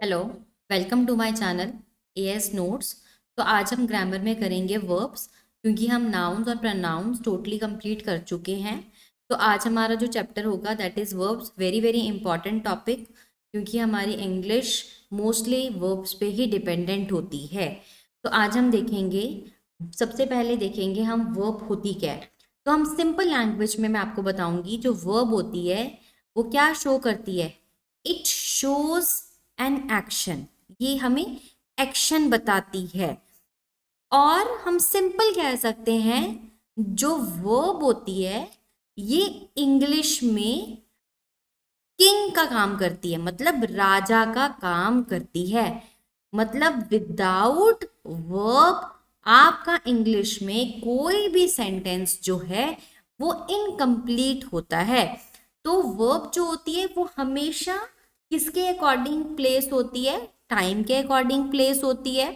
Hello, welcome to my channel AS notes. तो आज हम ग्रामर में करेंगे वर्ब्स, क्योंकि हम नाउन्स और प्रोनाउंस टोटली कंप्लीट कर चुके हैं। तो आज हमारा जो चैप्टर होगा that is verbs, very very important topic, क्योंकि हमारी इंग्लिश मोस्टली वर्ब्स पे ही डिपेंडेंट होती है। तो आज हम देखेंगे, सबसे पहले देखेंगे हम वर्ब होती क्या है। तो हम सिंपल लैंग्वेज में मैं आपको बताऊंगी जो वर्ब होती है वो क्या शो करती है। इट शोज एन एक्शन, ये हमें एक्शन बताती है। और हम सिंपल कह सकते हैं जो वर्ब होती है ये इंग्लिश में किंग का काम करती है, मतलब राजा का काम करती है। मतलब विदाउट वर्ब आपका इंग्लिश में कोई भी सेंटेंस जो है वो इनकम्प्लीट होता है। तो वर्ब जो होती है वो हमेशा किसके अकॉर्डिंग प्लेस होती है? टाइम के अकॉर्डिंग प्लेस होती है।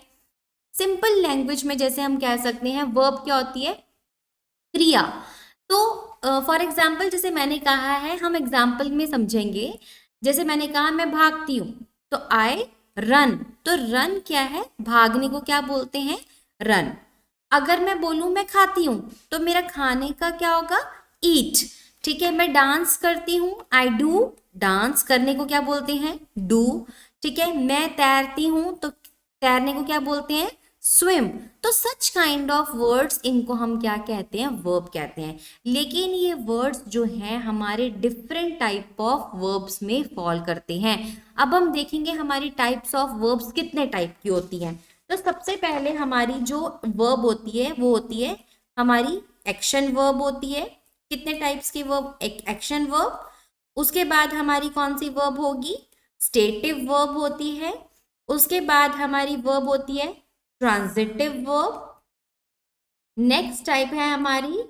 सिंपल लैंग्वेज में जैसे हम कह सकते हैं वर्ब क्या होती है? क्रिया। तो फॉर एग्जाम्पल जैसे मैंने कहा है, हम एग्जाम्पल में समझेंगे। जैसे मैंने कहा मैं भागती हूँ, तो आई रन। तो रन क्या है? भागने को क्या बोलते हैं? रन। अगर मैं बोलूं मैं खाती हूँ, तो मेरा खाने का क्या होगा? ईट। ठीक है। मैं डांस करती हूँ, आई डू। डांस करने को क्या बोलते हैं? डू। ठीक है। मैं तैरती हूँ, तो तैरने को क्या बोलते हैं? स्विम। तो सच काइंड ऑफ वर्ड्स, इनको हम क्या कहते हैं? वर्ब कहते हैं। लेकिन ये वर्ड्स जो हैं हमारे डिफरेंट टाइप ऑफ वर्ब्स में फॉल करते हैं। अब हम देखेंगे हमारी टाइप्स ऑफ वर्ब्स कितने टाइप की होती हैं। तो सबसे पहले हमारी जो वर्ब होती है वो होती है हमारी एक्शन वर्ब होती है। कितने टाइप्स की वर्ब? Action verb. उसके बाद हमारी कौन सी वर्ब होगी? स्टेटिव वर्ब होती है। उसके बाद हमारी वर्ब होती है ट्रांजिटिव वर्ब। नेक्स्ट टाइप है हमारी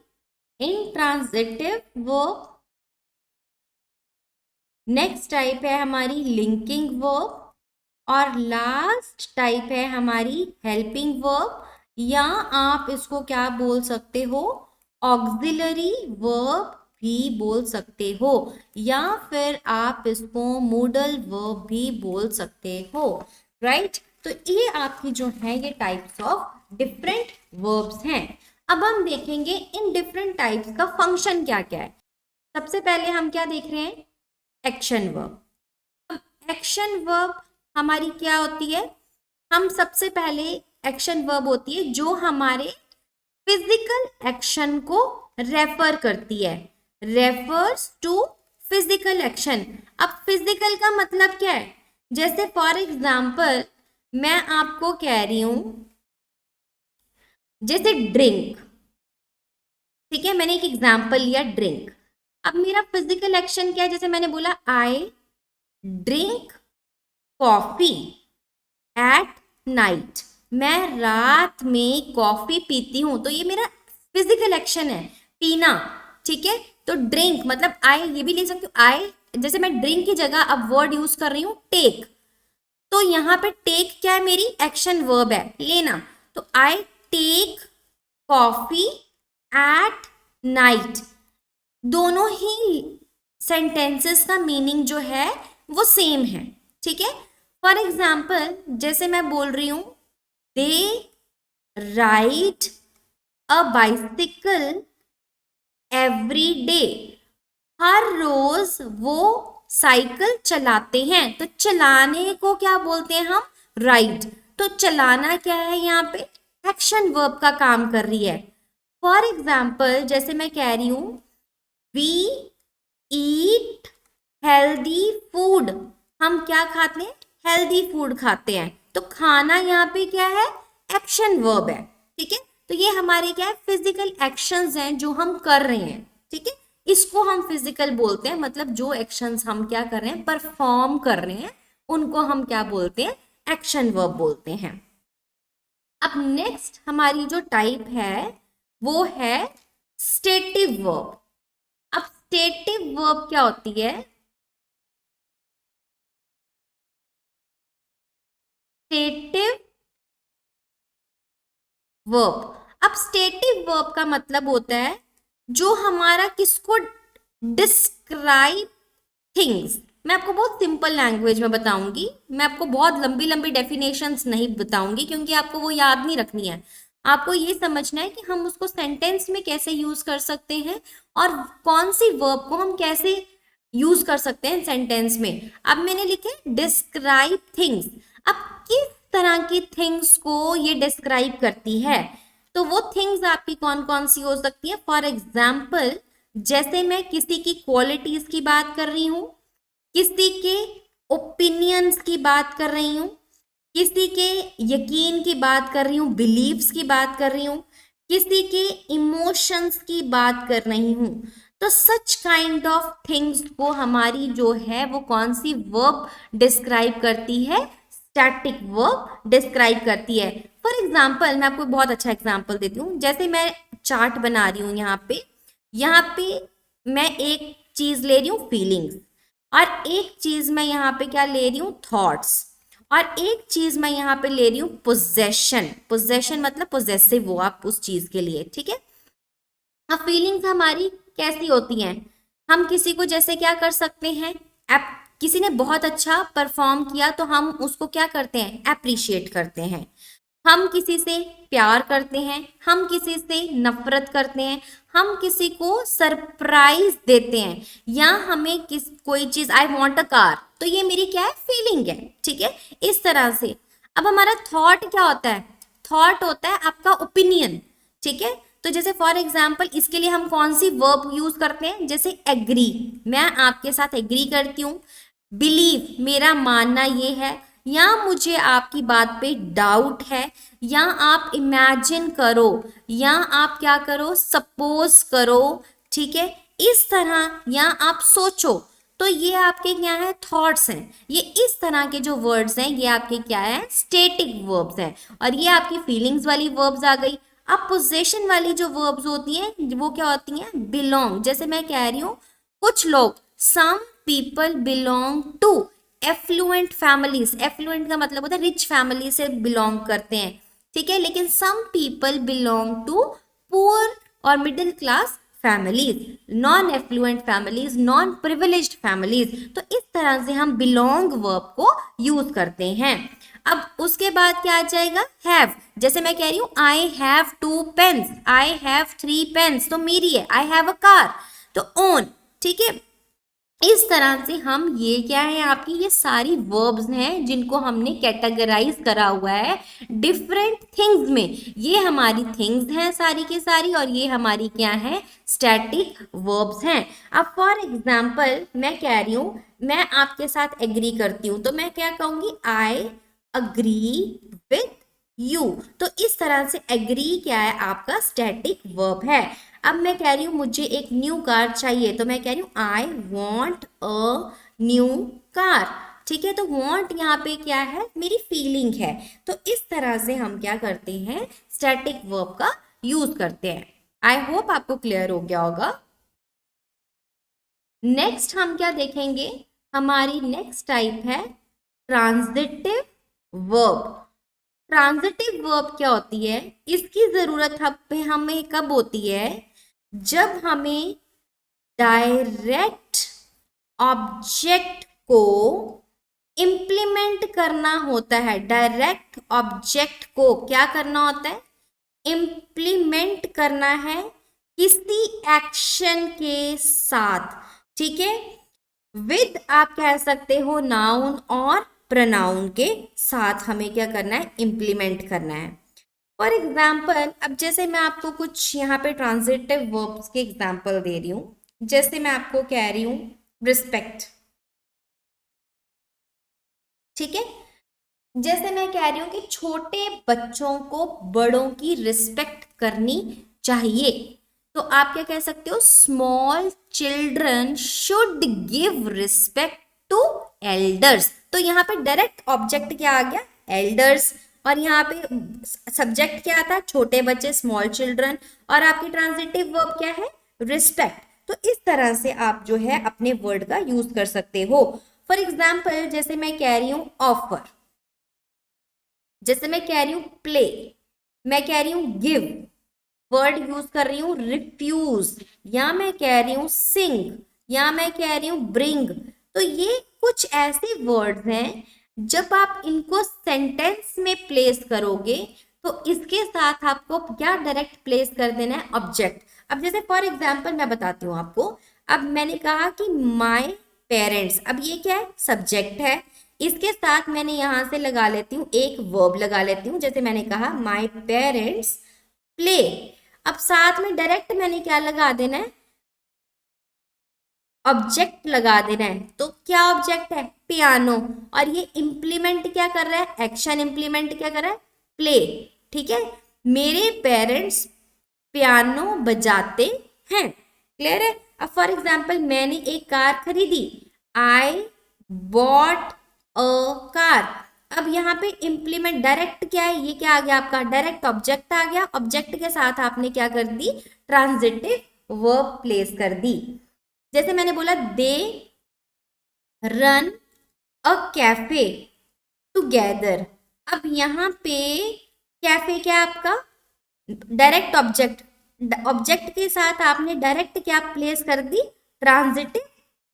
इंट्रांजिटिव वर्ब। नेक्स्ट टाइप है हमारी लिंकिंग वर्ब। और लास्ट टाइप है हमारी हेल्पिंग वर्ब, या आप इसको क्या बोल सकते हो? ऑक्सिलरी वर्ब भी बोल सकते हो, या फिर आप इसको मूडल वर्ब भी बोल सकते हो। राइट। तो ये आपकी जो है ये टाइप्स ऑफ डिफरेंट वर्ब्स हैं। अब हम देखेंगे इन डिफरेंट टाइप्स का फंक्शन क्या क्या है। सबसे पहले हम क्या देख रहे हैं? Action verb. एक्शन वर्ब हमारी क्या होती है? हम सबसे पहले एक्शन वर्ब होती है जो हमारे फिजिकल एक्शन को रेफर करती है। Refers to physical action. अब फिजिकल का मतलब क्या है? जैसे फॉर एग्जाम्पल मैं आपको कह रही हूं, जैसे ड्रिंक। ठीक है, मैंने एक एग्जाम्पल लिया ड्रिंक। अब मेरा फिजिकल एक्शन क्या है? जैसे मैंने बोला I drink coffee at night. मैं रात में कॉफी पीती हूं, तो ये मेरा फिजिकल एक्शन है, पीना। ठीक है। तो ड्रिंक मतलब आई, ये भी ले सकती हूँ आई। जैसे मैं ड्रिंक की जगह अब वर्ड यूज कर रही हूँ टेक, तो यहाँ पे टेक क्या है? मेरी एक्शन वर्ब है, लेना। तो I take coffee at night. दोनों ही सेंटेंसेस का मीनिंग जो है वो सेम है। ठीक है। फॉर एग्जाम्पल जैसे मैं बोल रही हूं they ride a bicycle every day. हर रोज वो साइकिल चलाते हैं। तो चलाने को क्या बोलते हैं हम? राइड। तो चलाना क्या है? यहाँ पे एक्शन वर्ब का काम कर रही है। फॉर एग्जाम्पल जैसे मैं कह रही हूं वी ईट हेल्दी फूड। हम क्या खाते हैं? हेल्दी फूड खाते हैं। तो खाना यहाँ पे क्या है? एक्शन वर्ब है। ठीक है। तो ये हमारे क्या है? फिजिकल एक्शंस हैं जो हम कर रहे हैं। ठीक है। इसको हम फिजिकल बोलते हैं, मतलब जो एक्शंस हम क्या कर रहे हैं? परफॉर्म कर रहे हैं, उनको हम क्या बोलते हैं? एक्शन वर्ब बोलते हैं। अब नेक्स्ट हमारी जो टाइप है वो है स्टेटिव वर्ब। अब स्टेटिव वर्ब क्या होती है? Stative verb. अब स्टेटिव वर्ब का मतलब होता है जो हमारा किसको डिस्क्राइब थिंग्स। मैं आपको बहुत सिंपल लैंग्वेज में बताऊंगी, मैं आपको बहुत लंबी लंबी डेफिनेशंस नहीं बताऊंगी क्योंकि आपको वो याद नहीं रखनी है। आपको ये समझना है कि हम उसको सेंटेंस में कैसे यूज कर सकते हैं और कौन सी वर्ब को हम कैसे यूज कर सकते हैं सेंटेंस में। अब मैंने लिखे डिस्क्राइब थिंग्स। अब किस तरह की थिंग्स को ये डिस्क्राइब करती है, तो वो थिंग्स आपकी कौन कौन सी हो सकती है। फॉर एग्जाम्पल, जैसे मैं किसी की क्वालिटीज की बात कर रही हूँ, किसी के ओपिनियंस की बात कर रही हूँ, किसी के यकीन की बात कर रही हूँ, बिलीव्स की बात कर रही हूँ, किसी के इमोशंस की बात कर रही हूँ, तो सच काइंड ऑफ थिंग्स को हमारी जो है वो कौन सी वर्ब डिस्क्राइब करती है, स्टैटिक वर्ब डिस्क्राइब करती है। फॉर एग्जाम्पल, मैं आपको बहुत अच्छा एग्जाम्पल देती हूँ। जैसे मैं चार्ट बना रही हूँ, यहाँ पे मैं एक चीज ले रही हूँ फीलिंग्स, और एक चीज मैं यहाँ पे क्या ले रही हूँ, थॉट्स, और एक चीज मैं यहाँ पे ले रही हूँ पोजेशन। पोजेशन मतलब पोजेसिव हो आप उस चीज के लिए, ठीक है। अब फीलिंग्स हमारी कैसी होती हैं, हम किसी को जैसे क्या कर सकते हैं, किसी ने बहुत अच्छा परफॉर्म किया तो हम उसको क्या करते हैं, अप्रिशिएट करते हैं। हम किसी से प्यार करते हैं, हम किसी से नफरत करते हैं, हम किसी को सरप्राइज देते हैं, या हमें कोई चीज, आई वॉन्ट अ कार, तो ये मेरी क्या है, फीलिंग है, ठीक है, इस तरह से। अब हमारा थॉट क्या होता है, थॉट होता है आपका ओपिनियन, ठीक है। तो जैसे फॉर एग्जाम्पल, इसके लिए हम कौन सी वर्ब यूज करते हैं, जैसे एग्री, मैं आपके साथ एग्री करती हूँ। बिलीव, मेरा मानना ये है, या मुझे आपकी बात पे डाउट है, या आप इमेजिन करो, या आप क्या करो, सपोज करो, ठीक है, इस तरह, या आप सोचो। तो ये आपके क्या है, थॉट्स हैं। ये इस तरह के जो वर्ड्स हैं ये आपके क्या है, स्टेटिक वर्ब्स हैं। और ये आपकी फीलिंग्स वाली वर्ब्स आ गई। अब पोजेशन वाली जो वर्ब्स होती हैं वो क्या होती हैं, बिलोंग। जैसे मैं कह रही हूँ, कुछ लोग, some people belong to affluent families. Affluent का मतलब होता है रिच फैमिली से बिलोंग करते हैं, ठीक है। लेकिन some people belong to poor और middle class families, non affluent families, non privileged families. तो इस तरह से हम बिलोंग वर्ब को यूज करते हैं। अब उसके बाद क्या आ जाएगा, हैव। जैसे मैं कह रही हूँ, I have 2 pens, I have 3 pens, तो मेरी है। आई हैव अ कार, तो ओन, ठीक है। इस तरह से हम, ये क्या है आपकी, ये सारी वर्ब्स हैं जिनको हमने कैटेगराइज करा हुआ है डिफरेंट थिंग्स में। ये हमारी थिंग्स हैं सारी की सारी, और ये हमारी क्या है, स्टैटिक वर्ब्स हैं। अब फॉर एग्जाम्पल, मैं कह रही हूँ, मैं आपके साथ एग्री करती हूँ, तो मैं क्या कहूंगी, आई अग्री विथ यू। तो इस तरह से एग्री क्या है, आपका स्टैटिक वर्ब है। अब मैं कह रही हूँ, मुझे एक न्यू कार चाहिए, तो मैं कह रही हूँ, I want a new car, ठीक है। तो वॉन्ट यहाँ पे क्या है, मेरी फीलिंग है। तो इस तरह से हम क्या करते हैं, स्टैटिक वर्ब का यूज करते हैं। आई होप आपको क्लियर हो गया होगा। नेक्स्ट हम क्या देखेंगे, हमारी नेक्स्ट टाइप है ट्रांजिटिव वर्ब। ट्रांजिटिव वर्ब क्या होती है, इसकी जरूरत हमें कब होती है, जब हमें डायरेक्ट ऑब्जेक्ट को इंप्लीमेंट करना होता है। डायरेक्ट ऑब्जेक्ट को क्या करना होता है, इंप्लीमेंट करना है किसी एक्शन के साथ, ठीक है। विद आप कह सकते हो नाउन और प्रनाउन के साथ हमें क्या करना है, इंप्लीमेंट करना है। फॉर एग्जाम्पल, अब जैसे मैं आपको कुछ यहाँ पे ट्रांजिटिव वर्ब्स के एग्जाम्पल दे रही हूँ। जैसे मैं आपको कह रही हूँ रिस्पेक्ट, ठीक है। जैसे मैं कह रही हूँ कि छोटे बच्चों को बड़ों की रिस्पेक्ट करनी चाहिए, तो आप क्या कह सकते हो, small children should give respect to elders. तो यहाँ पे डायरेक्ट ऑब्जेक्ट क्या आ गया, एल्डर्स, और यहाँ पे सब्जेक्ट क्या आता है, छोटे बच्चे, स्मॉल चिल्ड्रन, और आपकी ट्रांजिटिव वर्ब क्या है, रिस्पेक्ट। तो इस तरह से आप जो है अपने वर्ड का यूज कर सकते हो। फॉर एग्जाम्पल, जैसे मैं कह रही हूँ ऑफर, जैसे मैं कह रही हूँ प्ले, मैं कह रही हूँ गिव, वर्ड यूज कर रही हूँ रिफ्यूज, या मैं कह रही हूँ सिंग, या मैं कह रही हूँ ब्रिंग। तो ये कुछ ऐसे वर्ड्स हैं जब आप इनको सेंटेंस में प्लेस करोगे तो इसके साथ आपको क्या डायरेक्ट प्लेस कर देना है, ऑब्जेक्ट। अब जैसे फॉर एग्जांपल मैं बताती हूँ आपको। अब मैंने कहा कि माय पेरेंट्स, अब ये क्या है, सब्जेक्ट है। इसके साथ मैंने यहां से लगा लेती हूँ एक वर्ब लगा लेती हूँ, जैसे मैंने कहा माय पेरेंट्स प्ले। अब साथ में डायरेक्ट मैंने क्या लगा देना है, ऑब्जेक्ट लगा देना है। तो क्या ऑब्जेक्ट है, पियानो। और ये इंप्लीमेंट क्या कर रहा है, एक्शन इंप्लीमेंट क्या कर रहा है, प्ले। ठीक है, मेरे पेरेंट्स पियानो बजाते हैं। क्लियर है। अब फॉर एग्जाम्पल मैंने एक कार खरीदी, आई बॉट अ कार। अब यहाँ पे इंप्लीमेंट डायरेक्ट क्या है, ये क्या आ गया आपका, डायरेक्ट ऑब्जेक्ट आ गया। ऑब्जेक्ट के साथ आपने क्या कर दी, ट्रांजिटिव वर्ब प्लेस कर दी। जैसे मैंने बोला they run a cafe together. अब यहाँ पे कैफे क्या आपका डायरेक्ट ऑब्जेक्ट, ऑब्जेक्ट के साथ आपने डायरेक्ट क्या प्लेस कर दी, ट्रांजिटिव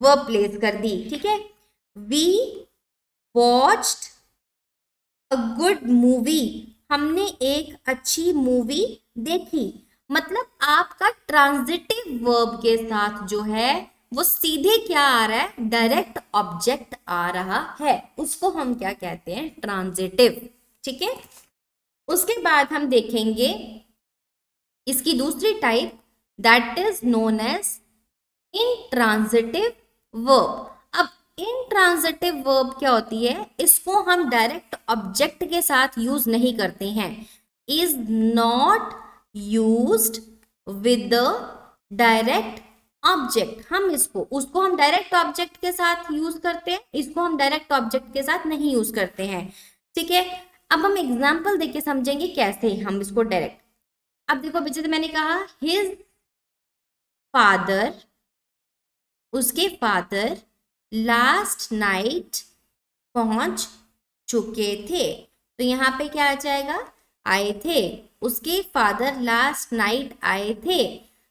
वर्ब प्लेस कर दी। ठीक है, we watched a good movie, हमने एक अच्छी मूवी देखी। मतलब आपका ट्रांजिटिव वर्ब के साथ जो है वो सीधे क्या आ रहा है, डायरेक्ट ऑब्जेक्ट आ रहा है, उसको हम क्या कहते हैं, ट्रांजिटिव। ठीक है, उसके बाद हम देखेंगे इसकी दूसरी type, that is known as intransitive verb. अब इंट्रांजिटिव वर्ब क्या होती है, इसको हम डायरेक्ट ऑब्जेक्ट के साथ यूज नहीं करते हैं। Is not used with direct object. हम उसको हम डायरेक्ट ऑब्जेक्ट के साथ यूज करते हैं, इसको हम डायरेक्ट ऑब्जेक्ट के साथ नहीं यूज करते हैं। ठीक है, अब हम एग्जाम्पल देके समझेंगे कैसे हम इसको डायरेक्ट। अब देखो जैसे मैंने कहा हिज फादर, उसके फादर लास्ट नाइट पहुंच चुके थे। तो यहाँ पे क्या आ जाएगा, आए थे, उसके फादर लास्ट नाइट आए थे।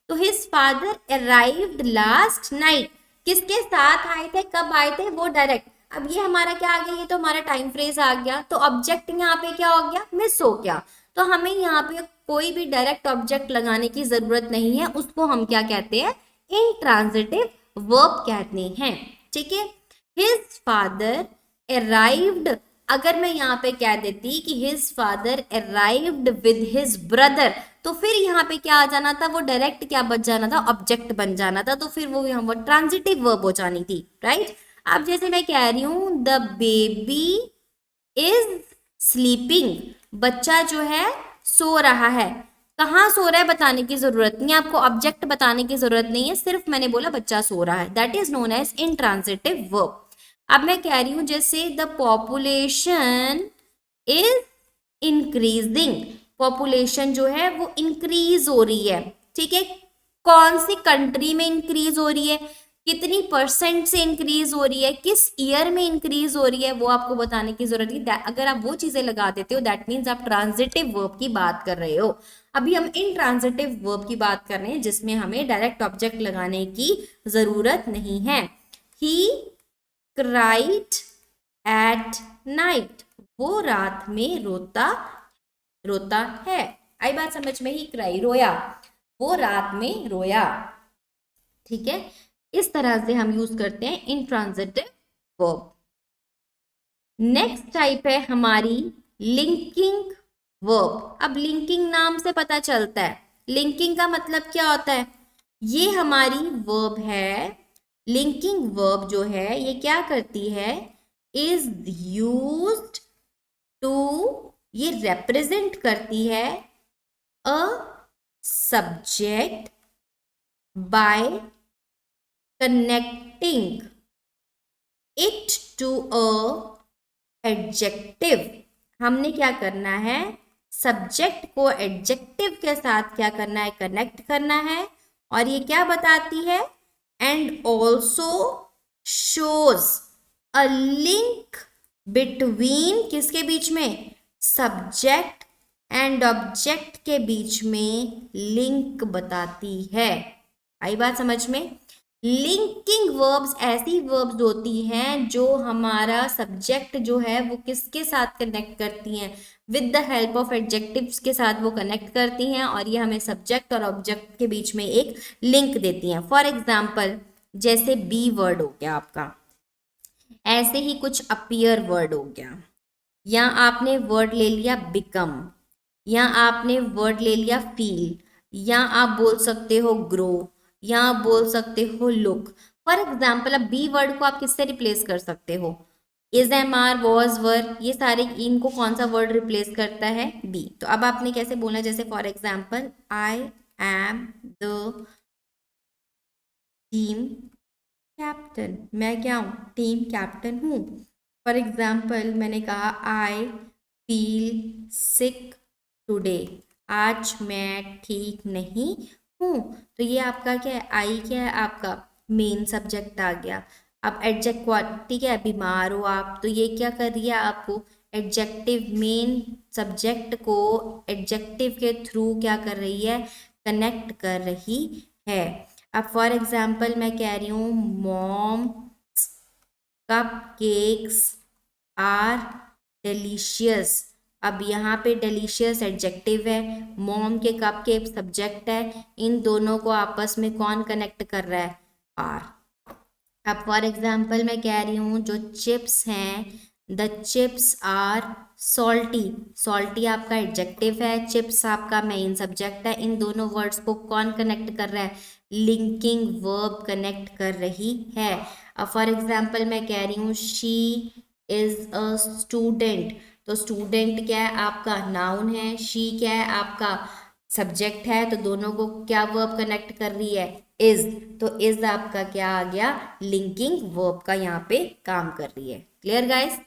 तो his father arrived last night, किसके साथ आए थे, कब आए थे, वो डायरेक्ट। अब ये हमारा क्या आ गया, ये तो हमारा टाइम फ्रेज आ गया। तो ऑब्जेक्ट यहाँ पे क्या हो गया, मिस हो गया। तो हमें यहाँ पे कोई भी डायरेक्ट ऑब्जेक्ट लगाने की जरूरत नहीं है, उसको हम क्या कहते हैं, इंट्रांजिटिव वर्ब कहते हैं। ठीक है, हिज फादर अराइव्ड, अगर मैं यहाँ पे कह देती कि his father arrived with his brother, तो फिर यहाँ पे क्या आ जाना था, वो डायरेक्ट क्या बन जाना था, ऑब्जेक्ट बन जाना था। तो फिर वो यहाँ पर ट्रांजिटिव वर्ब हो जानी थी, राइट। अब जैसे मैं कह रही हूँ द बेबी इज स्लीपिंग, बच्चा जो है सो रहा है। कहाँ सो रहा है बताने की जरूरत नहीं है आपको, ऑब्जेक्ट बताने की जरूरत नहीं है, सिर्फ मैंने बोला बच्चा सो रहा है, that is known as intransitive verb. अब मैं कह रही हूं जैसे the population is increasing, population जो है वो इंक्रीज हो रही है। ठीक है, कौन सी कंट्री में इंक्रीज हो रही है, कितनी परसेंट से इंक्रीज हो रही है, किस ईयर में इंक्रीज हो रही है, वो आपको बताने की जरूरत नहीं। अगर आप वो चीजें लगा देते हो दैट मीन्स आप ट्रांजिटिव वर्ब की बात कर रहे हो। अभी हम इंट्रांजिटिव वर्ब की बात कर रहे हैं जिसमें हमें डायरेक्ट ऑब्जेक्ट लगाने की जरूरत नहीं है। ही क्राइड एट नाइट, वो रात में रोता रोता है। आई बात समझ में, ही क्राई रोया, वो रात में रोया। ठीक है, इस तरह से हम यूज करते हैं इंट्रांजिटिव वर्ब। नेक्स्ट टाइप है हमारी लिंकिंग वर्ब। अब लिंकिंग नाम से पता चलता है, लिंकिंग का मतलब क्या होता है, ये हमारी वर्ब है। लिंकिंग वर्ब जो है ये क्या करती है, इज यूज्ड टू, ये रिप्रेजेंट करती है a subject by connecting it to a adjective. हमने क्या करना है, सब्जेक्ट को एडजेक्टिव के साथ क्या करना है, कनेक्ट करना है। और ये क्या बताती है, and also shows a link between, किसके बीच में, सब्जेक्ट एंड ऑब्जेक्ट के बीच में लिंक बताती है। आई बात समझ में। लिंकिंग वर्ब्स ऐसी वर्ब्स होती हैं जो हमारा सब्जेक्ट जो है वो किसके साथ कनेक्ट करती हैं, with the help of adjectives के साथ वो कनेक्ट करती हैं और ये हमें सब्जेक्ट और ऑब्जेक्ट के बीच में एक लिंक देती हैं। फॉर एग्जाम्पल जैसे बी वर्ड हो गया आपका, ऐसे ही कुछ अपीयर वर्ड हो गया, या आपने वर्ड ले लिया बिकम, या आपने वर्ड ले लिया फील, या आप बोल सकते हो ग्रो, या आप बोल सकते हो लुक। फॉर एग्जाम्पल अब बी वर्ड को आप किससे रिप्लेस कर सकते हो, is am are was were, ये सारे इनको कौन सा वर्ड रिप्लेस करता है, बी। तो अब आपने कैसे बोलना, जैसे for example I am the team captain, मैं क्या हूँ, टीम कैप्टन हूँ। फॉर एग्जाम्पल मैंने कहा आई फील सिक टुडे, आज मैं ठीक नहीं हूँ। तो ये आपका क्या है, आई क्या है आपका मेन सब्जेक्ट आ गया। अब एडजेक्ट, ठीक है, बीमार हो आप, तो ये क्या कर रही है आपको, एडजेक्टिव मेन सब्जेक्ट को एडजेक्टिव के थ्रू क्या कर रही है, कनेक्ट कर रही है। अब फॉर एग्जाम्पल मैं कह रही हूँ mom cupcakes are delicious. अब यहाँ पे डिलीशियस एडजेक्टिव है, मॉम के कप केक सब्जेक्ट है, इन दोनों को आपस में कौन कनेक्ट कर रहा है, आर। अब फॉर एग्जाम्पल मैं कह रही हूँ जो चिप्स हैं, the chips are salty, salty आपका एडजेक्टिव है, चिप्स आपका मेन सब्जेक्ट है, इन दोनों वर्ड्स को कौन कनेक्ट कर रहा है, लिंकिंग वर्ब कनेक्ट कर रही है। अब फॉर एग्जाम्पल मैं कह रही हूँ शी इज अ स्टूडेंट, तो स्टूडेंट क्या है आपका नाउन है, शी क्या है आपका सब्जेक्ट है, तो दोनों को क्या वर्ब कनेक्ट कर रही है, इज। तो इज आपका क्या आ गया, लिंकिंग वर्ब का यहाँ पे काम कर रही है। Clear guys.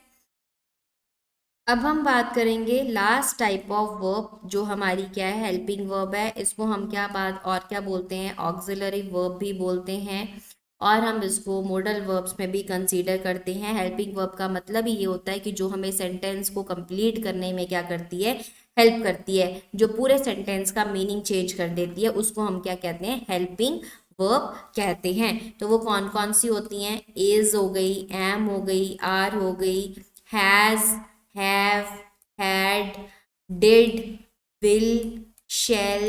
अब हम बात करेंगे लास्ट टाइप ऑफ वर्ब जो हमारी क्या है, हेल्पिंग वर्ब है। इसको हम क्या बात और क्या बोलते हैं, ऑक्सिलरी वर्ब भी बोलते हैं, और हम इसको मॉडल वर्ब्स में भी कंसीडर करते हैं। हेल्पिंग वर्ब का मतलब ये होता है कि जो हमें सेंटेंस को कंप्लीट करने में क्या करती है, हेल्प करती है, जो पूरे सेंटेंस का मीनिंग चेंज कर देती है, उसको हम क्या कहते हैं, हेल्पिंग वर्ब कहते हैं। तो वो कौन कौन सी होती हैं, इज हो गई, एम हो गई, आर हो गई, has, have, had, did, will, shall,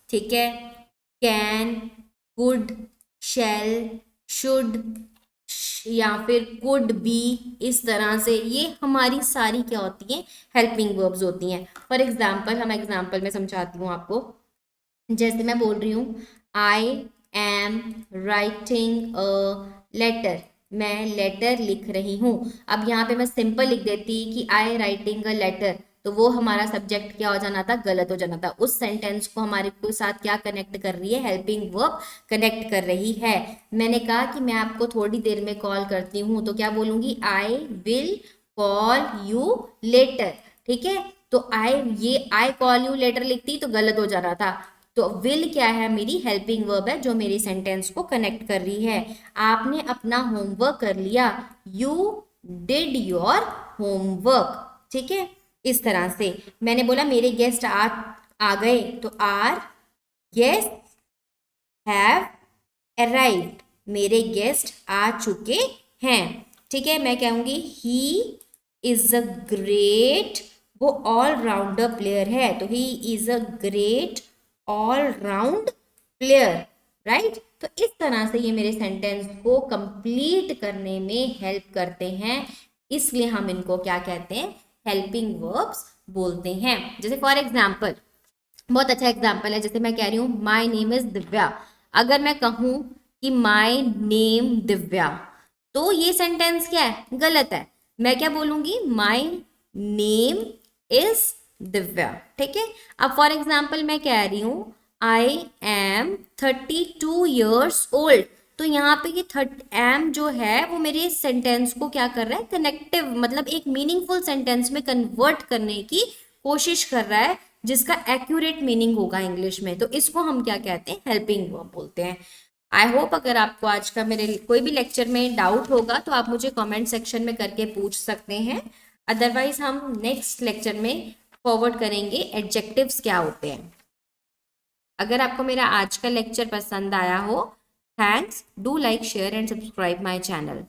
ठीक है, can, could, shall, should, या फिर could be, इस तरह से ये हमारी सारी क्या होती हैं, हेल्पिंग वर्ब्स होती हैं। फॉर एग्जाम्पल हम एग्जाम्पल में समझाती हूँ आपको, जैसे मैं बोल रही हूँ I am writing a letter, मैं लेटर लिख रही हूँ। अब यहाँ पे मैं सिंपल लिख देती कि आई राइटिंग अ लेटर, तो वो हमारा सब्जेक्ट क्या हो जाना था, गलत हो जाना था। उस सेंटेंस को हमारे को साथ क्या कनेक्ट कर रही है, हेल्पिंग वर्ब कनेक्ट कर रही है। मैंने कहा कि मैं आपको थोड़ी देर में कॉल करती हूँ, तो क्या बोलूंगी, I will call you later, ठीक है। तो आई कॉल यू लेटर लिखती तो गलत हो जाना था। तो विल क्या है, मेरी हेल्पिंग वर्ब है जो मेरी सेंटेंस को कनेक्ट कर रही है। आपने अपना होमवर्क कर लिया, यू डिड योर होमवर्क, ठीक है। इस तरह से मैंने बोला मेरे गेस्ट आ गए, तो आर गेस्ट हैव अराइव्ड, मेरे गेस्ट आ चुके हैं, ठीक है। मैं कहूंगी ही इज अ ग्रेट, वो ऑल राउंडर प्लेयर है, तो he is a great all round player, right. तो इस तरह से ये मेरे सेंटेंस को कंप्लीट करने में हेल्प करते हैं, इसलिए हम इनको क्या कहते हैं, हेल्पिंग वर्ब्स बोलते हैं। जैसे फॉर एग्जाम्पल, बहुत अच्छा एग्जाम्पल है, जैसे मैं कह रही हूँ माई नेम इज दिव्या। अगर मैं कहूँ कि माई नेम दिव्या, तो ये सेंटेंस क्या है, गलत है। मैं क्या बोलूंगी, माई नेम इज दिव्या, ठीक है। अब फॉर एग्जाम्पल मैं कह रही हूँ आई एम 32 ईयर्स ओल्ड, तो यहाँ पे ये एम जो है वो मेरे सेंटेंस को क्या कर रहा है, कनेक्टिव मतलब एक मीनिंगफुल सेंटेंस में कन्वर्ट करने की कोशिश कर रहा है, जिसका एक्यूरेट मीनिंग होगा इंग्लिश में। तो इसको हम क्या कहते हैं, हेल्पिंग वर्ब बोलते हैं। आई होप अगर आपको आज का मेरे कोई भी लेक्चर में डाउट होगा तो आप मुझे कमेंट सेक्शन में करके पूछ सकते हैं, अदरवाइज हम नेक्स्ट लेक्चर में फॉरवर्ड करेंगे एडजेक्टिव्स क्या होते हैं। अगर आपको मेरा आज का लेक्चर पसंद आया हो thanks, do like share and subscribe my channel.